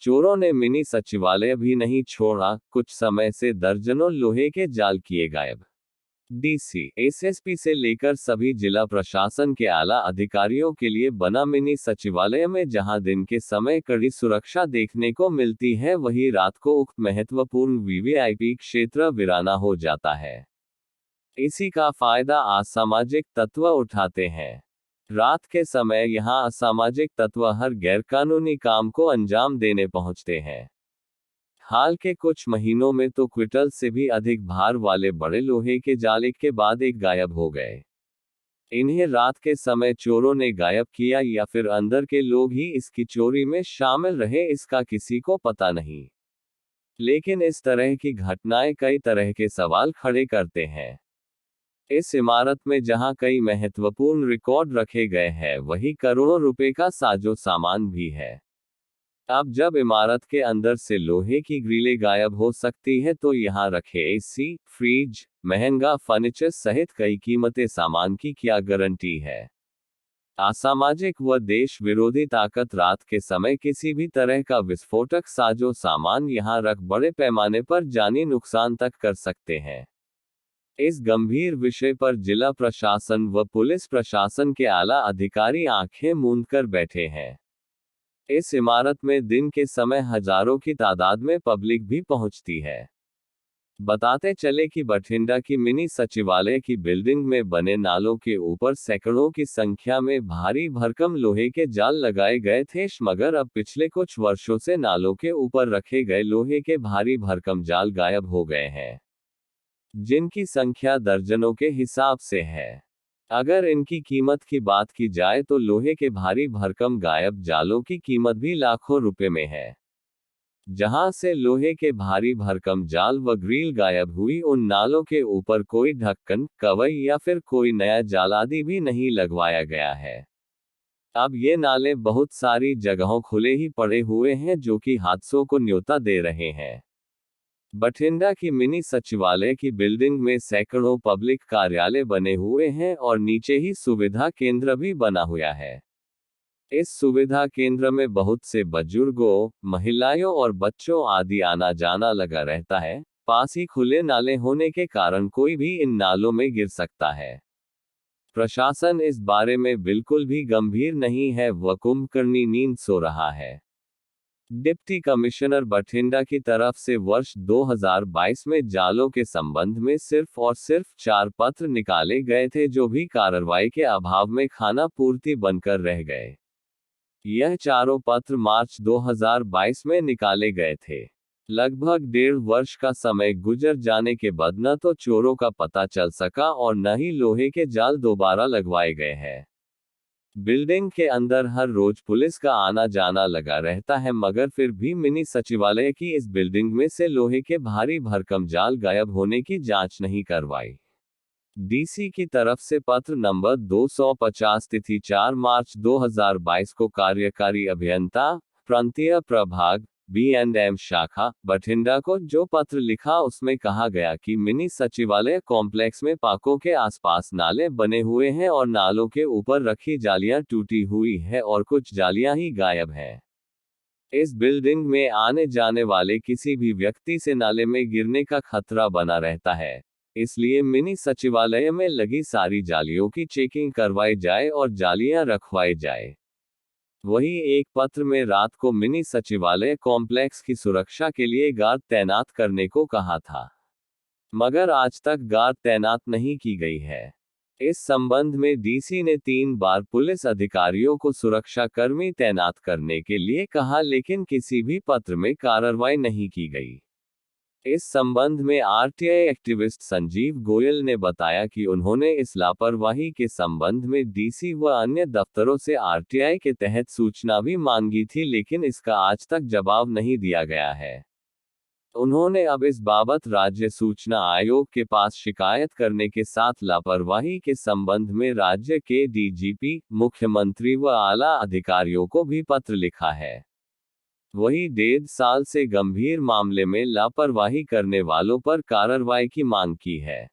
चोरों ने मिनी सचिवालय भी नहीं छोड़ा, कुछ समय से दर्जनों लोहे के जाल किए गायब। डीसी, एसएसपी से लेकर सभी जिला प्रशासन के आला अधिकारियों के लिए बना मिनी सचिवालय में जहां दिन के समय कड़ी सुरक्षा देखने को मिलती है, वहीं रात को उक्त महत्वपूर्ण वीवीआईपी क्षेत्र वीराना हो जाता है। इसी का फायदा असामाजिक तत्व उठाते हैं। रात के समय यहां असामाजिक तत्व हर गैरकानूनी काम को अंजाम देने पहुंचते हैं। हाल के कुछ महीनों में तो क्विंटल से भी अधिक भार वाले बड़े लोहे के जाल एक के बाद एक गायब हो गए। इन्हें रात के समय चोरों ने गायब किया या फिर अंदर के लोग ही इसकी चोरी में शामिल रहे, इसका किसी को पता नहीं। लेकिन इस तरह की घटनाएं कई तरह के सवाल खड़े करते हैं। इस इमारत में जहां कई महत्वपूर्ण रिकॉर्ड रखे गए हैं, वहीं करोड़ों रुपए का साजो सामान भी है। अब जब इमारत के अंदर से लोहे की ग्रिलें गायब हो सकती है, तो यहां रखे एसी, फ्रिज, महंगा फर्नीचर सहित कई कीमती सामान की क्या गारंटी है। असामाजिक व देश विरोधी ताकत रात के समय किसी भी तरह का विस्फोटक साजो सामान यहां रख बड़े पैमाने पर जानी नुकसान तक कर सकते हैं। इस गंभीर विषय पर जिला प्रशासन व पुलिस प्रशासन के आला अधिकारी आंखें मूंद कर बैठे हैं। इस इमारत में दिन के समय हजारों की तादाद में पब्लिक भी पहुंचती है। बताते चले कि बठिंडा की मिनी सचिवालय की बिल्डिंग में बने नालों के ऊपर सैकड़ों की संख्या में भारी भरकम लोहे के जाल लगाए गए थे, मगर अब पिछले कुछ वर्षों से नालों के ऊपर रखे गए लोहे के भारी भरकम जाल गायब हो गए हैं, जिनकी संख्या दर्जनों के हिसाब से है। अगर इनकी कीमत की बात की जाए तो लोहे के भारी भरकम गायब जालों की कीमत भी लाखों रुपए में है। जहां से लोहे के भारी भरकम जाल व ग्रिल गायब हुई, उन नालों के ऊपर कोई ढक्कन, कवई या फिर कोई नया जाल आदि भी नहीं लगवाया गया है। अब ये नाले बहुत सारी जगहों खुले ही पड़े हुए हैं, जो कि हादसों को न्योता दे रहे हैं। बठिंडा की मिनी सचिवालय की बिल्डिंग में सैकड़ों पब्लिक कार्यालय बने हुए हैं और नीचे ही सुविधा केंद्र भी बना हुआ है। इस सुविधा केंद्र में बहुत से बुजुर्गों, महिलाओं और बच्चों आदि आना जाना लगा रहता है। पास ही खुले नाले होने के कारण कोई भी इन नालों में गिर सकता है। प्रशासन इस बारे में बिल्कुल भी गंभीर नहीं है व कुंभकर्णी नींद सो रहा है। डिप्टी कमिश्नर बठिंडा की तरफ से वर्ष 2022 में जालों के संबंध में सिर्फ और सिर्फ 4 पत्र निकाले गए थे, जो भी कार्रवाई के अभाव में खाना पूर्ति बनकर रह गए। यह चारों पत्र मार्च 2022 में निकाले गए थे। लगभग 1.5 वर्ष का समय गुजर जाने के बाद न तो चोरों का पता चल सका और न ही लोहे के जाल दोबारा लगवाए गए हैं। बिल्डिंग के अंदर हर रोज पुलिस का आना जाना लगा रहता है, मगर फिर भी मिनी सचिवालय की इस बिल्डिंग में से लोहे के भारी भरकम जाल गायब होने की जांच नहीं करवाई। डीसी की तरफ से पत्र नंबर 250 तिथि 4 मार्च 2022 को कार्यकारी अभियंता, प्रांतीय प्रभाग, B&M शाखा, बठिंडा को जो पत्र लिखा, उसमें कहा गया कि मिनी सचिवालय कॉम्प्लेक्स में पार्कों के आसपास नाले बने हुए हैं और नालों के ऊपर रखी जालियां टूटी हुई है और कुछ जालियां ही गायब हैं। इस बिल्डिंग में आने जाने वाले किसी भी व्यक्ति से नाले में गिरने का खतरा बना रहता है, इसलिए मिनी सचिवालय में लगी सारी जालियों की चेकिंग करवाई जाए और जालियां रखवाई जाए। वहीं एक पत्र में रात को मिनी सचिवालय कॉम्प्लेक्स की सुरक्षा के लिए गार्ड तैनात करने को कहा था, मगर आज तक गार्ड तैनात नहीं की गई है। इस संबंध में डीसी ने 3 बार पुलिस अधिकारियों को सुरक्षा कर्मी तैनात करने के लिए कहा, लेकिन किसी भी पत्र में कार्रवाई नहीं की गई। इस संबंध में आरटीआई एक्टिविस्ट संजीव गोयल ने बताया कि उन्होंने इस लापरवाही के संबंध में डीसी व अन्य दफ्तरों से आरटीआई के तहत सूचना भी मांगी थी, लेकिन इसका आज तक जवाब नहीं दिया गया है। उन्होंने अब इस बाबत राज्य सूचना आयोग के पास शिकायत करने के साथ लापरवाही के संबंध में राज्य के डीजीपी, मुख्यमंत्री व आला अधिकारियों को भी पत्र लिखा है। वही 1.5 साल से गंभीर मामले में लापरवाही करने वालों पर कार्रवाई की मांग की है।